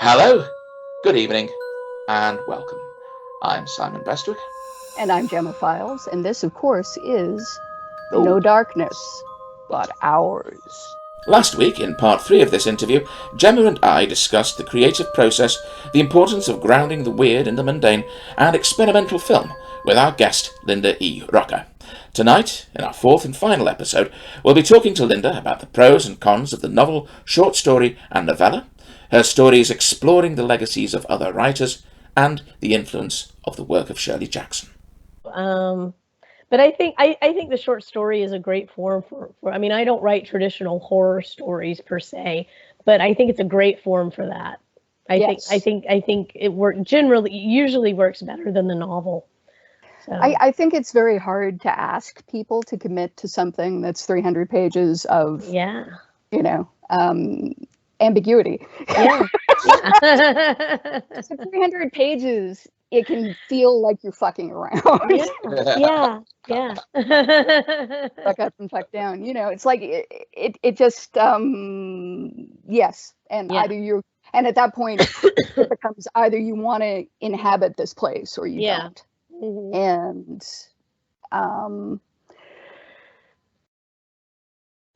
Hello, good evening, and welcome. I'm Simon Bestwick. And I'm Gemma Files, and this, of course, is Oh. No Darkness, But Ours. Last week, in part 3 of this interview, Gemma and I discussed the creative process, the importance of grounding the weird in the mundane, and experimental film with our guest, Lynda E. Rucker. Tonight, in our 4th and final episode, we'll be talking to Lynda about the pros and cons of the novel, short story, and novella, her stories exploring the legacies of other writers, and the influence of the work of Shirley Jackson. But I think the short story is a great form for I mean, I don't write traditional horror stories per se, but I think it's a great form for that. I think it usually works better than the novel. So. I think it's very hard to ask people to commit to something that's 300 pages of, ambiguity. Yeah. So 300 pages, it can feel like you're fucking around. Yeah. Fuck up and fuck down. It's like it just yes. And either you, and at that point it becomes either you want to inhabit this place or you don't. Mm-hmm. And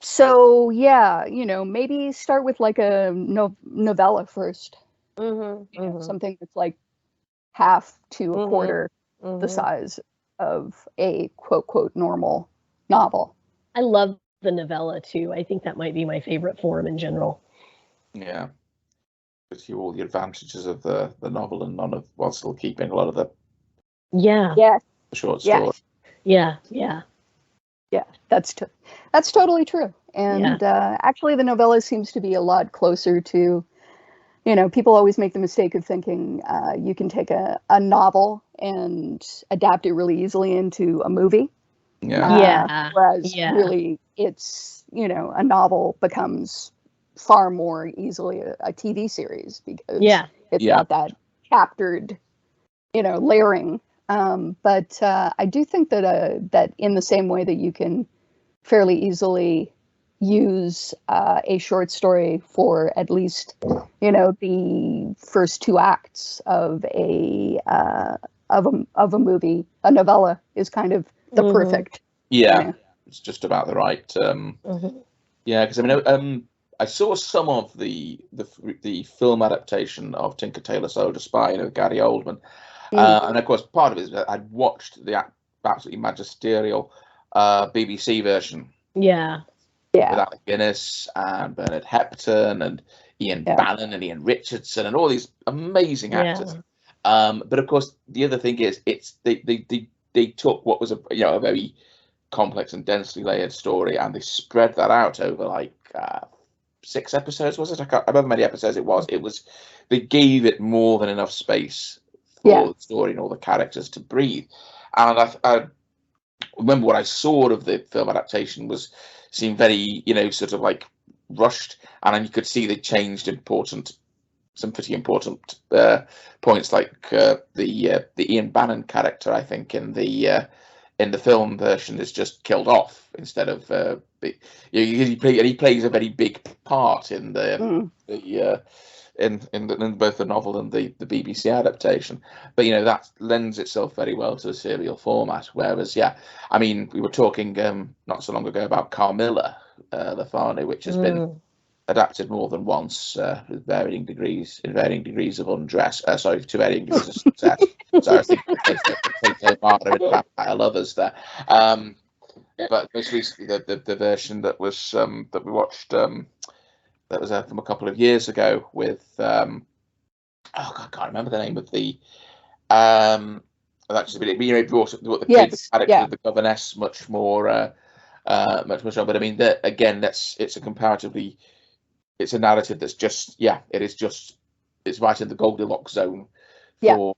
so maybe start with like a novella first. Something that's like half to a quarter the size of a quote normal novel. I love the novella too. I think that might be my favorite form in general. Yeah. Gives you all the advantages of the novel and none of, while still keeping a lot of the short story. Yeah. That's totally true. And actually the novella seems to be a lot closer to, people always make the mistake of thinking you can take a novel and adapt it really easily into a movie. Whereas really it's, a novel becomes far more easily a TV series because it's got that chaptered, layering. But I do think that in the same way that you can fairly easily use a short story for at least, the first 2 acts of a movie, a novella is kind of the perfect. It's just about the right. Because I mean, I saw some of the film adaptation of Tinker Tailor Soldier Spy, Gary Oldman. And of course, part of it is I'd watched the absolutely magisterial BBC version. With Alec Guinness and Bernard Hepburn and Ian Bannon and Ian Richardson and all these amazing actors. But of course, the other thing is they took what was a very complex and densely layered story and they spread that out over like 6 episodes. Was it? I can't remember how many episodes it was. They gave it more than enough space for the story and all the characters to breathe. And I remember what I saw of the film adaptation seemed very, sort of like rushed, and then you could see they changed some pretty important points, like the Ian Bannon character, I think, in the film version is just killed off instead of he plays a very big part in in both the novel and the BBC adaptation, but that lends itself very well to the serial format. Whereas, I mean, we were talking not so long ago about Carmilla Lefanu, which has been adapted more than once with varying degrees of undress. To varying degrees of success. So I think I love us there. But most recently, the version that was that we watched. That was from a couple of years ago with I can't remember the name of the actually, but it brought the character of the governess much more on. But I mean, it's a narrative that's just it's right in the Goldilocks zone for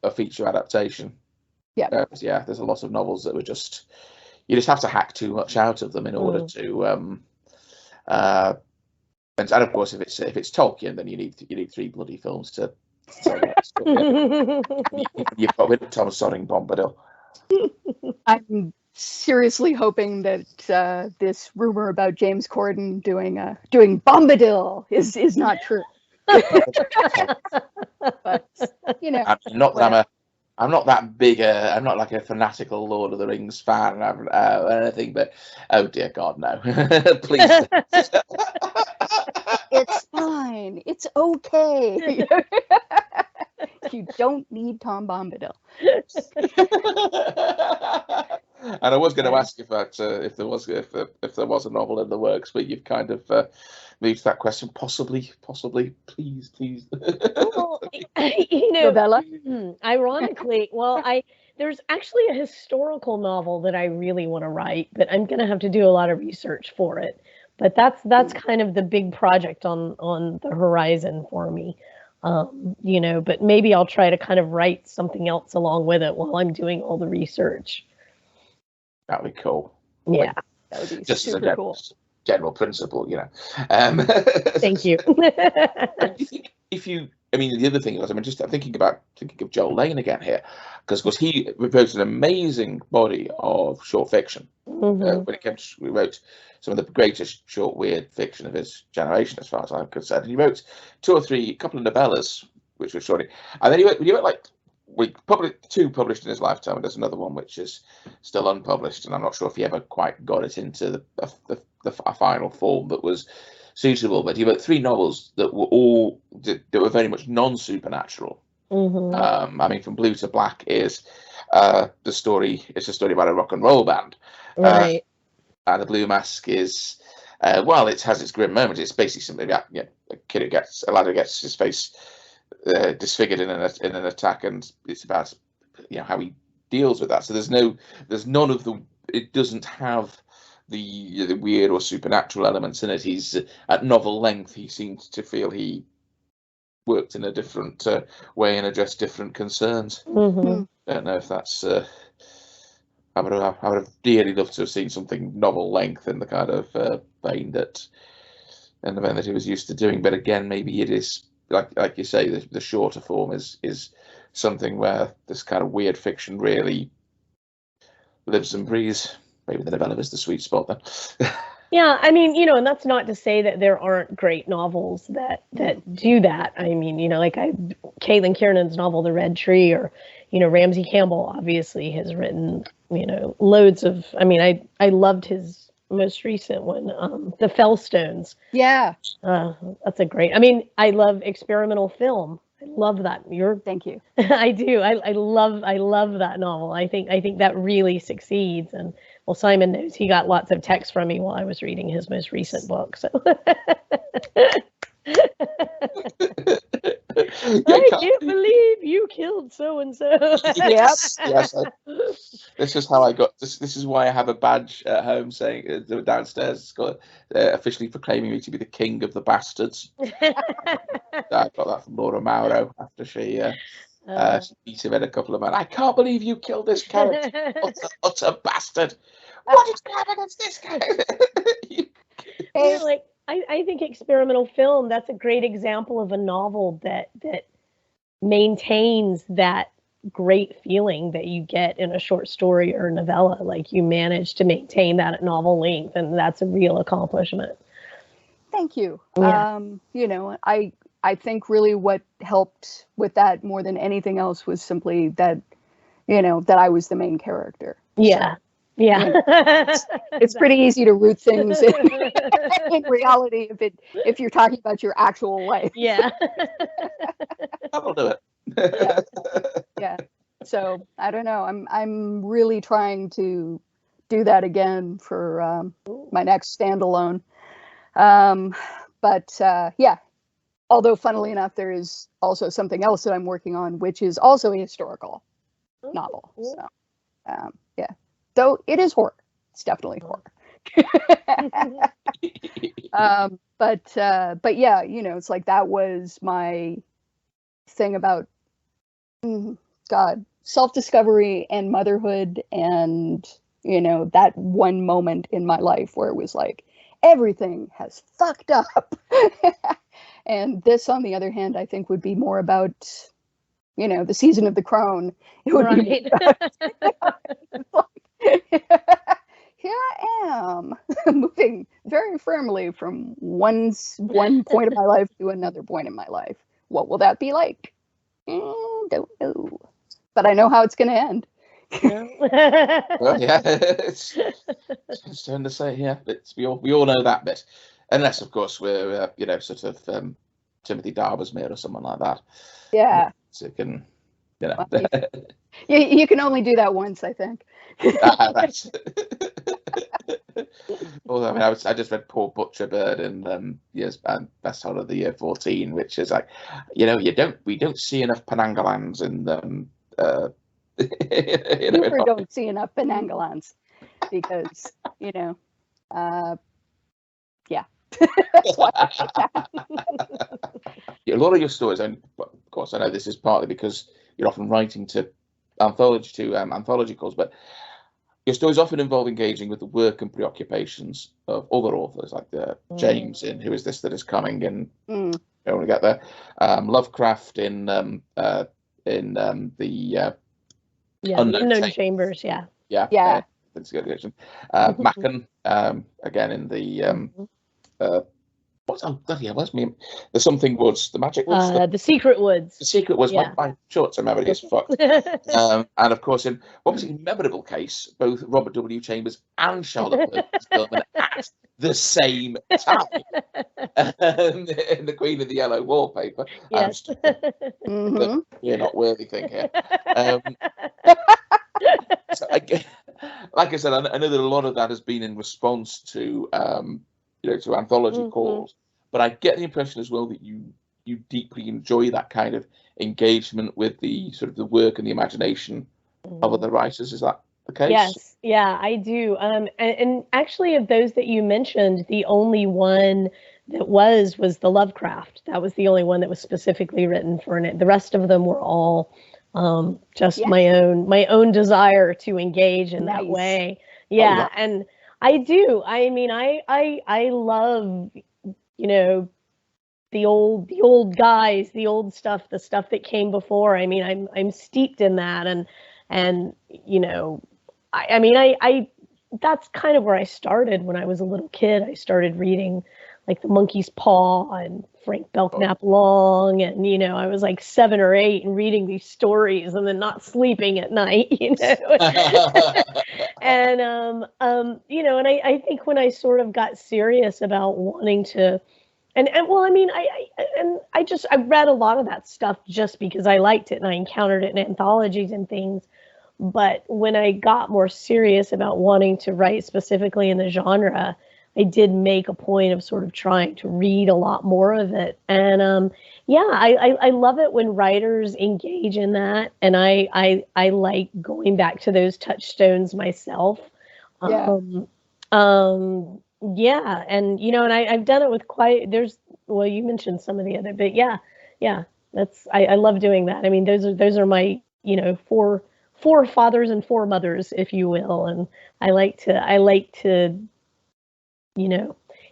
a feature adaptation. There's a lot of novels that were you just have to hack too much out of them in order to and of course, if it's Tolkien, then you need 3 bloody films to tell that story. You've got rid of Thomas Sodding Bombadil. I'm seriously hoping that this rumor about James Corden doing Bombadil is not true. But I'm not that big. I'm not like a fanatical Lord of the Rings fan or anything. But oh dear God, no! Please. It's fine. It's okay. You don't need Tom Bombadil. And I was going to ask if there was a novel in the works, but you've kind of moved that question. Possibly, please. Well, you know, Novella? Ironically, there's actually a historical novel that I really want to write, but I'm going to have to do a lot of research for it. But that's kind of the big project on the horizon for me. You know, but maybe I'll try to kind of write something else along with it while I'm doing all the research. That'd be cool. Yeah, that would be just super cool. General principle, you know. Thank you. I mean, the other thing was, I'm thinking of Joel Lane again here, because he wrote an amazing body of short fiction. When it came to, he wrote some of the greatest short weird fiction of his generation, as far as I'm concerned. And he wrote a couple of novellas, which were short. And then he wrote like two published in his lifetime, and there's another one which is still unpublished, and I'm not sure if he ever quite got it into a final form that was suitable. But he wrote 3 novels that were very much non-supernatural. I mean, From Blue to Black is the story. It's a story about a rock and roll band, right? And The Blue Mask is it has its grim moments. It's basically something about a lad who gets his face disfigured in an attack, and it's about how he deals with that. So there's none of the. It doesn't have the weird or supernatural elements in it. He's at novel length. He seems to feel he worked in a different way and addressed different concerns. I don't know if that's. I would have dearly loved to have seen something novel length in the kind of vein that he was used to doing. But again, maybe it is like you say, the shorter form is something where this kind of weird fiction really lives and breathes. Maybe the novella is the sweet spot then. Yeah, I mean, and that's not to say that there aren't great novels that do that. I mean, like Caitlin Kiernan's novel, The Red Tree, or, Ramsey Campbell obviously has written, loads of, I mean, I loved his most recent one, The Fellstones. Yeah. That's a great, I mean, I love experimental film. I love that. Thank you. I do. I love that novel. I think that really succeeds. And well, Simon knows he got lots of texts from me while I was reading his most recent book. So I can't believe you killed so and so. Yes. This is how I got this. This is why I have a badge at home saying downstairs. It's got officially proclaiming me to be the king of the bastards. I got that from Laura Mauro after she beat him in a couple of men. I can't believe you killed this character, utter bastard. What is going on against this guy? I think experimental film, that's a great example of a novel that maintains that great feeling that you get in a short story or novella. Like, you manage to maintain that at novel length, and that's a real accomplishment. Thank you. Yeah. I think really what helped with that more than anything else was simply that, that I was the main character. Yeah. So, yeah. It's pretty easy to root things in reality if you're talking about your actual life. Yeah. That'll do it. Yeah. So I don't know. I'm really trying to do that again for my next standalone. But yeah. Although, funnily enough, there is also something else that I'm working on, which is also a historical novel. Cool. So, yeah. Though it is horror. It's definitely horror. But yeah, it's like that was my thing about, God, self-discovery and motherhood, and, that one moment in my life where it was like, everything has fucked up. And this, on the other hand, I think would be more about, the season of the crone. It would be about, here I am, moving very firmly from one point of my life to another point in my life. What will that be like? Don't know, but I know how it's going to end. Well, yeah, it's starting to say, yeah, we all know that bit, unless of course we're sort of Timothy Darbersmere or someone like that. Yeah, so you can, well, you can only do that once, I think. Right. Well, I mean, I just read Poor Butcher Bird in Best Horror of the Year 14, which is like, we don't see enough Penanggalans in you don't see enough Penanggalans because yeah. That's why I like that. A lot of your stories, and of course I know this is partly because you're often writing to anthology calls, but your stories often involve engaging with the work and preoccupations of other authors, like James in Who Is This That Is Coming, and I don't want to get there. Lovecraft in the Unknown Chambers. Yeah. Machen again in the what's me? The Something Woods, the Magic Woods, the Secret Woods. The Secret Woods. Yeah. My short-term memory is fucked. And of course, in what was a memorable case, both Robert W. Chambers and Charlotte Perkins at the same time in The Queen of the Yellow Wallpaper. Yes. We're not worthy thing here. So like I said, I know that a lot of that has been in response to to anthology calls, but I get the impression as well that you deeply enjoy that kind of engagement with the sort of the work and the imagination of other writers. Is that the case? Yes, yeah, I do. And actually, of those that you mentioned, the only one that was the Lovecraft. That was the only one that was specifically written for it. The rest of them were all just my own desire to engage in that way. Yeah, and I do. I mean, I love, the old guys, the old stuff, the stuff that came before. I mean, I'm steeped in that, and I that's kind of where I started when I was a little kid. I started reading like The Monkey's Paw and Frank Belknap Long, and I was like 7 or 8 and reading these stories and then not sleeping at night, and and I think when I sort of got serious about wanting to, and well, I mean, I read a lot of that stuff just because I liked it and I encountered it in anthologies and things. But when I got more serious about wanting to write specifically in the genre, I did make a point of sort of trying to read a lot more of it. And I love it when writers engage in that. And I like going back to those touchstones myself. And and I've done it with you mentioned some of the other, but I love doing that. I mean, those are my, four fathers and 4 mothers, if you will. And I like to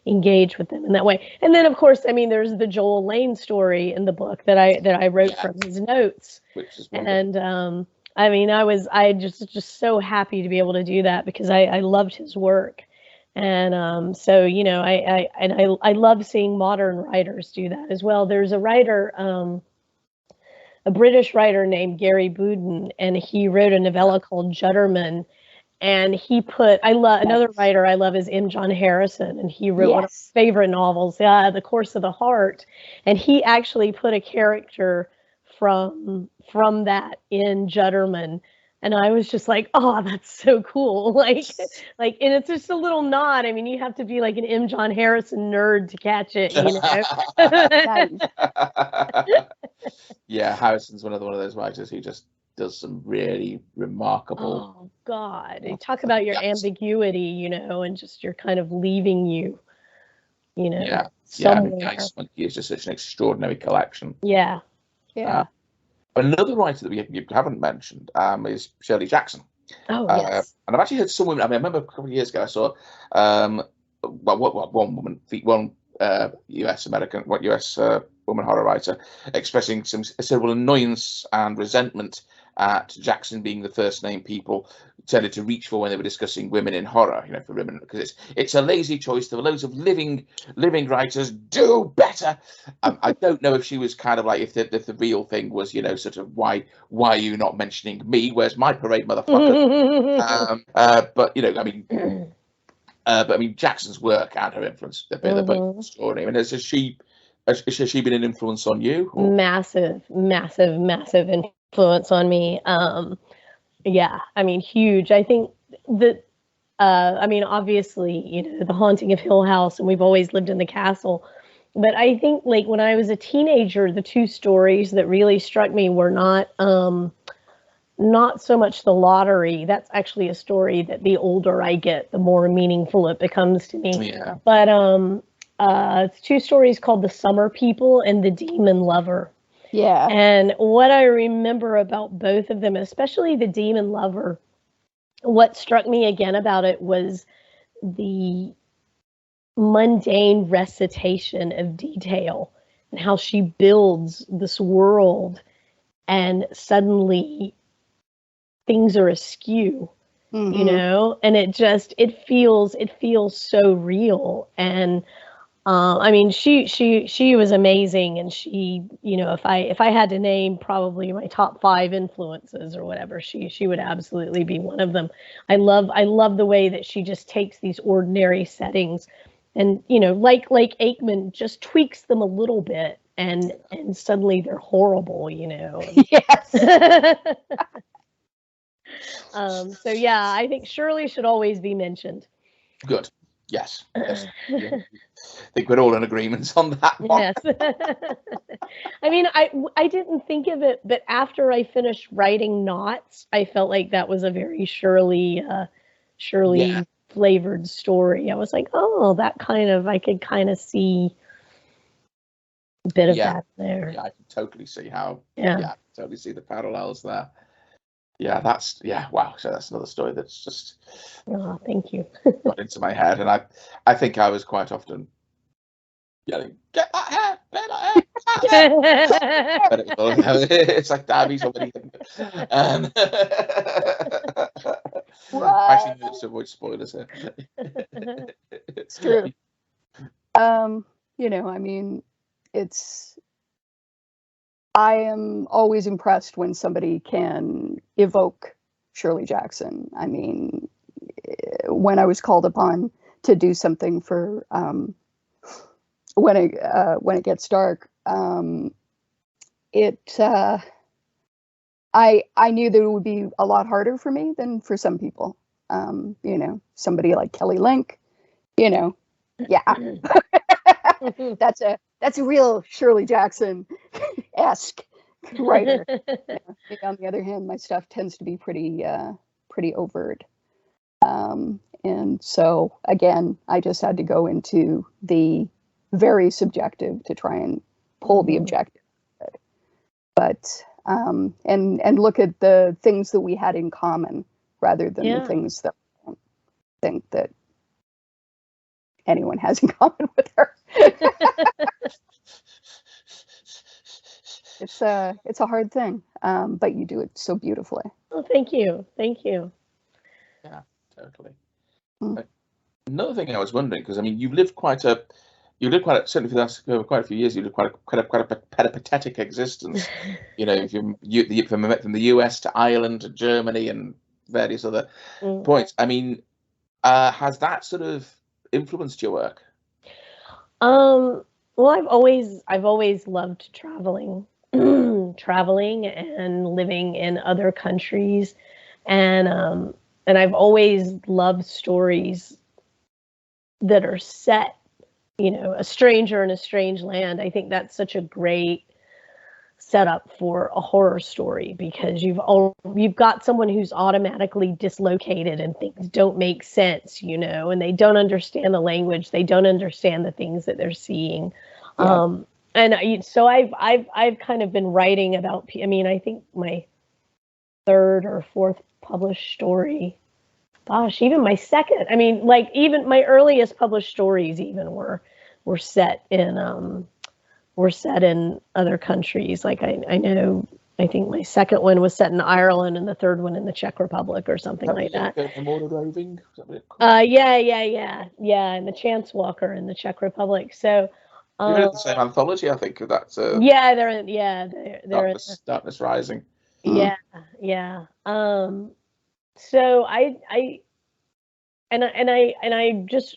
engage with them in that way. And then of course, I mean, there's the Joel Lane story in the book that I wrote from his notes. Which is wonderful. And I mean, I just so happy to be able to do that because I loved his work. And so I love seeing modern writers do that as well. There's a writer, a British writer named Gary Budin, and he wrote a novella called Jutterman. And he another writer I love is M. John Harrison, and he wrote one of my favorite novels, The Course of the Heart. And he actually put a character from that in Jutterman. And I was just like, oh, that's so cool. Like, and it's just a little nod. I mean, you have to be like an M. John Harrison nerd to catch it, Yeah, Harrison's one of those writers who just does some really remarkable. Oh God! You talk about your ambiguity, and just you're kind of leaving you, somewhere. It's just such an extraordinary collection. Yeah. Another writer that you haven't mentioned is Shirley Jackson. Oh yes. And I've actually heard some women. I remember a couple of years ago I saw one woman, one US woman horror writer expressing some considerable annoyance and resentment at Jackson being the first name people tended to reach for when they were discussing women in horror, for women, because it's a lazy choice. There were loads of living writers. Do better. I don't know if she was kind of like, if the real thing was, sort of why are you not mentioning me? Where's my parade, motherfucker? But I mean, Jackson's work and her influence, they're both extraordinary. I mean, has she been an influence on you? Or? Massive influence on me. Yeah, I mean, huge. I think that, I mean, obviously, The Haunting of Hill House, and We've Always Lived in the Castle. But I think, like, when I was a teenager, the two stories that really struck me were not so much The Lottery. That's actually a story that the older I get, the more meaningful it becomes to me. Yeah. But it's two stories called The Summer People and The Demon Lover. Yeah. And what I remember about both of them, especially The Demon Lover, what struck me again about it was the mundane recitation of detail and how she builds this world and suddenly things are askew, and it feels so real. And I mean, she was amazing, and she, if I had to name probably my top 5 influences or whatever, she would absolutely be one of them. I love the way that she just takes these ordinary settings and, like Aikman, just tweaks them a little bit, and suddenly they're horrible, Yes. So yeah, I think Shirley should always be mentioned. Good. Yes. Yeah. I think we're all in agreement on that one. Yes. I mean, I didn't think of it, but after I finished writing Knots, I felt like that was a very Shirley flavored story. I was like, oh, I could kind of see a bit of that there. Yeah, I can totally see how. Yeah, I can totally see the parallels there. Yeah, wow. So that's another story that's just. Oh, thank you. Got into my head, and I think I was quite often yelling, "Get that hair! Get that hair!" But it's like, damn, he's already. Actually, let's avoid spoilers here. It's true. I mean, I am always impressed when somebody can evoke Shirley Jackson. I mean, when I was called upon to do something for When It Gets Dark, I knew that it would be a lot harder for me than for some people. Somebody like Kelly Link, yeah. That's a real Shirley Jackson-esque writer. On the other hand, my stuff tends to be pretty overt. And so again, I just had to go into the very subjective to try and pull the objective. But and look at the things that we had in common rather than the things that I don't think that anyone has in common with her. It's a hard thing, but you do it so beautifully. Oh, thank you. Yeah, totally. Another thing I was wondering, because I mean, you've lived quite a certainly for the last quite a few years. You lived quite a peripatetic existence. From the US to Ireland to Germany and various other points. I mean, has that sort of influenced your work? Well, I've always loved traveling and living in other countries, and I've always loved stories that are set, a stranger in a strange land. I think that's such a great setup for a horror story, because you've got someone who's automatically dislocated and things don't make sense, and they don't understand the language, they don't understand the things that they're seeing. So I've kind of been writing about, I mean, I think my 3rd or 4th published story, gosh, even my 2nd, I mean, like, even my earliest published stories even were set in other countries. Like I know I think my second one was set in Ireland and the third one in the Czech Republic or something like that. Roving? Yeah, and the Chance Walker in the Czech Republic. So you're in the same anthology, I think. That's yeah, they're in Darkness Rising. Yeah. So I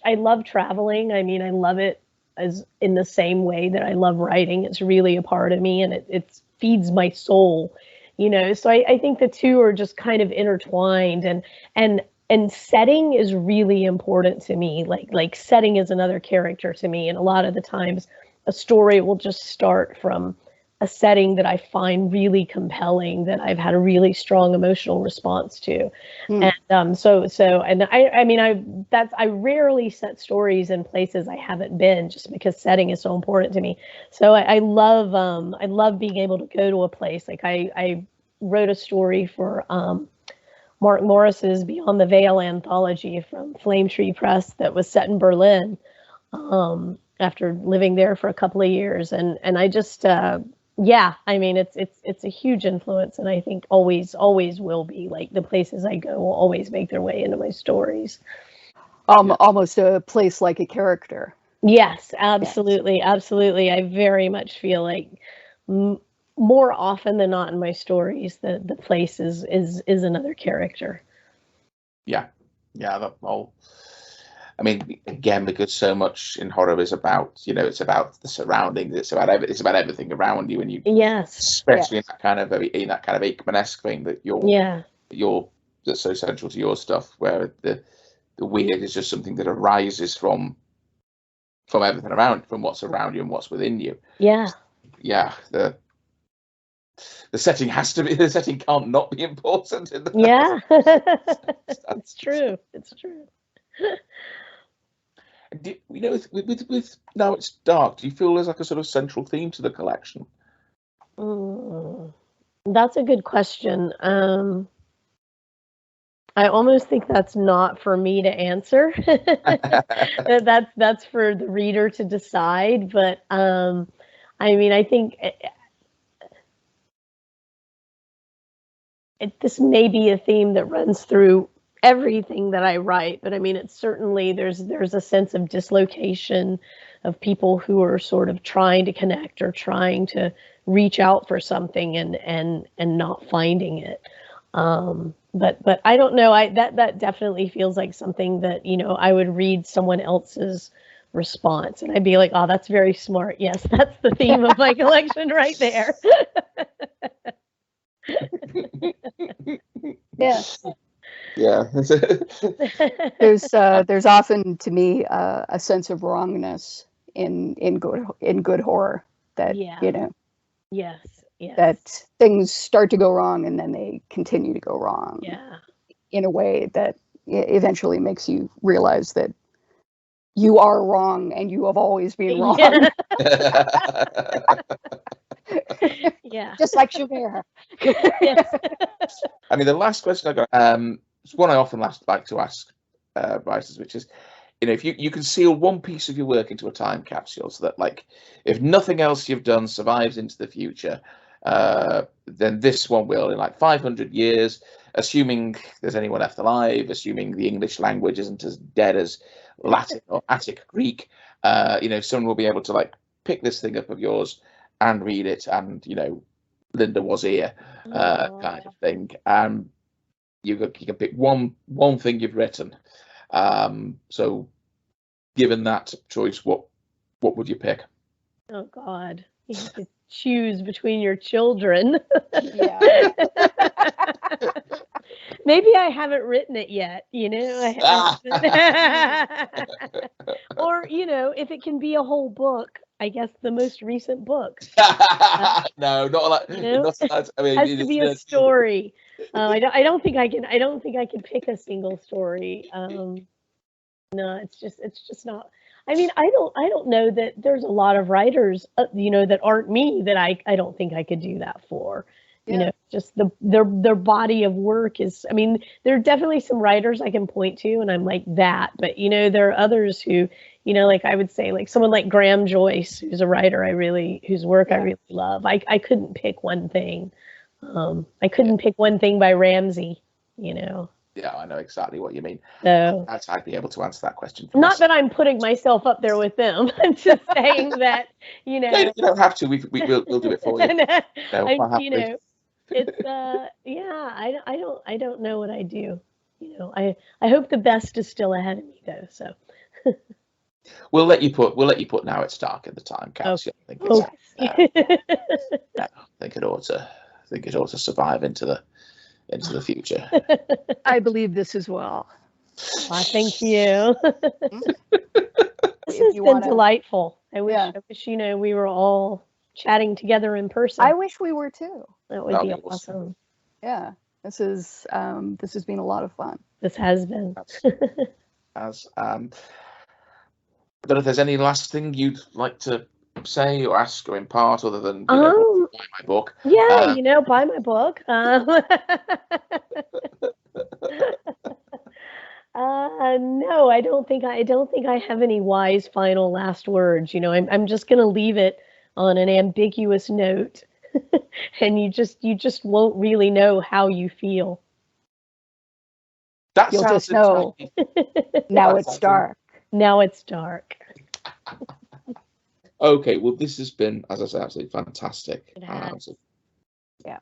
love traveling. I mean, I love it as in the same way that I love writing. It's really a part of me, and it feeds my soul, So I think the two are just kind of intertwined, and setting is really important to me. Like setting is another character to me, and a lot of the times a story will just start from a setting that I find really compelling, that I've had a really strong emotional response to. And I rarely set stories in places I haven't been, just because setting is so important to me. So I love being able to go to a place. Like I wrote a story for Mark Morris's Beyond the Veil anthology from Flame Tree Press that was set in Berlin after living there for a couple of years, and I just I mean, it's a huge influence, and I think always will be. Like, the places I go will always make their way into my stories. Almost a place like a character. Yes, absolutely, absolutely. I very much feel like more often than not in my stories, the place is another character. Yeah, that whole. I mean, again, because so much in horror is about, it's about the surroundings, it's about everything around you, and you, especially in that kind of Aikman-esque thing that that's so central to your stuff, where the weird is just something that arises from everything around, from what's around you and what's within you. Yeah. The setting has to be. The setting can't not be important. It's true. It's true. With Now It's Dark, do you feel there's like a sort of central theme to the collection? That's a good question. I almost think that's not for me to answer. That's for the reader to decide. But I mean, I think this may be a theme that runs through everything that I write, but I mean, it's certainly there's a sense of dislocation of people who are sort of trying to connect or trying to reach out for something and not finding it. But I don't know. That definitely feels like something that, I would read someone else's response and I'd be like, oh, that's very smart. Yes, that's the theme of my collection right there. Yeah. There's often, to me, a sense of wrongness in good horror that Yes. that things start to go wrong and then they continue to go wrong. Yeah. In a way that eventually makes you realize that you are wrong and you have always been wrong. Yeah. Just like Javert. Yes. I mean, the last question I got, it's one I often like to ask writers, which is, if you can seal one piece of your work into a time capsule, so that, like, if nothing else you've done survives into the future, then this one will, in like 500 years, assuming there's anyone left alive, assuming the English language isn't as dead as Latin or Attic Greek, someone will be able to, like, pick this thing up of yours and read it, and Lynda was here, kind of thing. You can pick one thing you've written. So, given that choice, what would you pick? Oh God, you have to choose between your children. Yeah. Maybe I haven't written it yet, or, if it can be a whole book, I guess the most recent book. No, not like. I mean, it has to be a story. I don't think I can pick a single story. No, it's just not. I mean, I don't know that there's a lot of writers, that aren't me, that I don't think I could do that for. Just their body of work is. I mean, there are definitely some writers I can point to, and I'm like that. But there are others who, like I would say, like someone like Graham Joyce, whose work I really love. I couldn't pick one thing. I couldn't pick one thing by Ramsey, you know. Yeah, I know exactly what you mean. So I'd be able to answer that question. Not that I'm putting myself up there with them. I'm just saying that, you know. You don't have to. We'll do it for you. You know, it's yeah. I don't know what I do. You know, I hope the best is still ahead of me though. So. We'll let you put Now It's Dark in the time capsule. Okay. I think it ought to survive into the future. I believe this as well. Well, thank you. This has been delightful. I wish you know we were all chatting together in person. I wish we were too. That would be awesome. Yeah, this has been a lot of fun. This has been. I don't know if there's any last thing you'd like to say or ask or impart other than buy my book. Yeah, buy my book. No, I don't think I have any wise final last words. I'm just gonna leave it on an ambiguous note, and you just won't really know how you feel. You'll just know. Now it's dark. Now it's dark. Okay, well, this has been, as I said, absolutely fantastic. It has.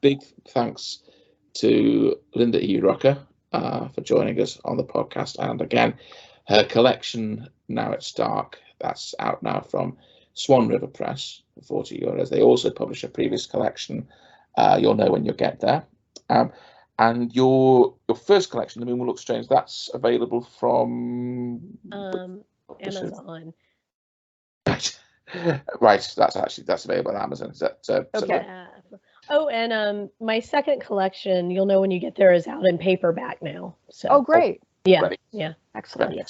Big thanks to Lynda E. Rucker for joining us on the podcast. And again, her collection, Now It's Dark, that's out now from Swan River Press for €40. They also publish a previous collection. You'll know when you get there. And your first collection, The Moon Will Look Strange, that's available from Amazon. Right, that's available on Amazon. Is that okay? Oh, and my second collection, you'll know when you get there, is out in paperback now. So. Oh, great! Yeah, ready. Yeah, excellent. Yeah.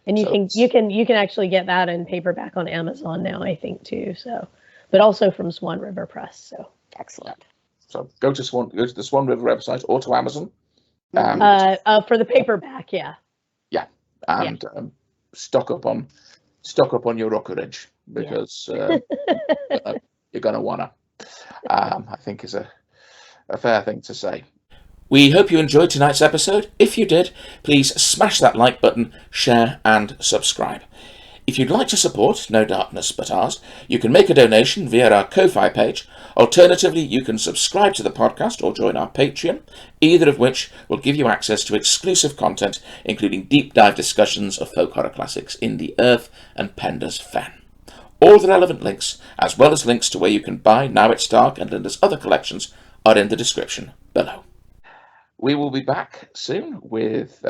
And you can actually get that in paperback on Amazon now, I think too. So, but also from Swan River Press. So excellent. So go to the Swan River website or to Amazon. For the paperback, yeah. Yeah, and stock up on your Rockeridge because you're gonna wanna. I think is a fair thing to say. We hope you enjoyed tonight's episode. If you did, please smash that like button, share, and subscribe. If you'd like to support No Darkness But Ours, you can make a donation via our Ko-Fi page. Alternatively, you can subscribe to the podcast or join our Patreon, either of which will give you access to exclusive content, including deep dive discussions of folk horror classics in the Earth and Penders Fen. All the relevant links, as well as links to where you can buy Now It's Dark and Lynda's other collections, are in the description below. We will be back soon with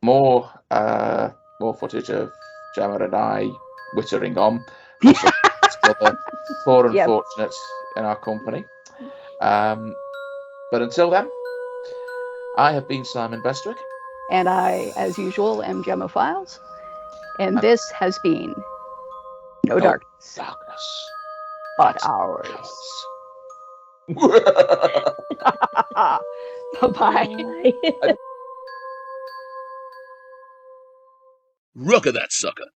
more footage of Gemma and I wittering on. Poor unfortunates in our company. But until then, I have been Simon Bestwick. And I, as usual, am Gemma Files. And this has been No Darkness But Ours. Bye-bye. Rucker that sucker.